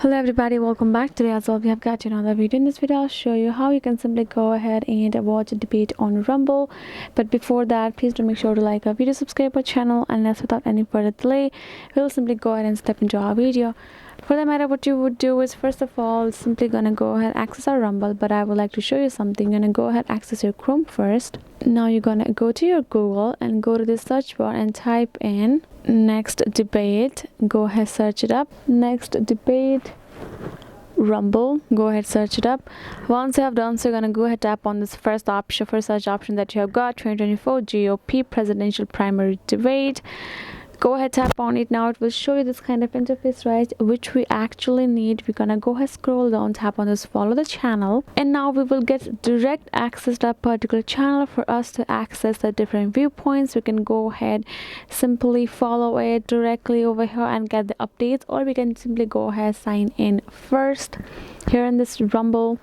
Hello everybody, welcome back. Today as well we have got another video. In this video I'll show you how you can simply go ahead and watch a debate on Rumble. But before that, please do make sure to like our video, subscribe our channel, and let's without any further delay, we'll simply go ahead and step into our video. For that matter, what you would do is, first of all, simply gonna go ahead access our Rumble. But I would like to show you something. You're gonna go ahead access your Chrome first. Now you're gonna go to your Google and go to the search bar and type in next debate. Go ahead, search it up. Next debate Rumble. Go ahead, search it up. Once you have done so, you're gonna go ahead, tap on this first search option that you have got, 2024 GOP presidential primary debate. Go ahead, tap on it. Now it will show you this kind of interface, right, which we actually need. We're gonna go ahead, scroll down, tap on this follow the channel, and now we will get direct access to that particular channel. For us to access the different viewpoints, we can go ahead, simply follow it directly over here and get the updates, or we can simply go ahead, sign in first here in this Rumble.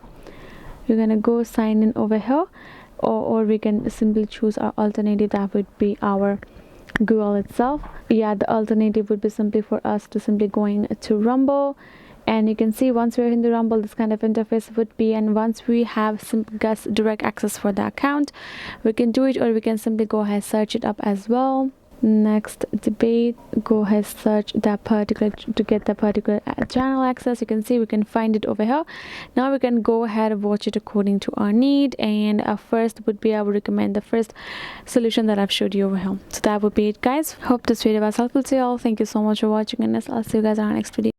We're gonna go sign in over here, or we can simply choose our alternative. That would be our Google itself. Yeah, the alternative would be simply for us to simply going to Rumble, and you can see once we're in the Rumble, this kind of interface would be. And once we have direct access for the account, we can do it, or we can simply go ahead, search it up as well. Next debate, go ahead, search that particular to get the particular channel access. You can see we can find it over here. Now we can go ahead and watch it according to our need, and first would be, I would recommend the first solution that I've showed you over here. So that would be it, guys. Hope this video was helpful to you all. Thank you so much for watching, and I'll see you guys on our next video.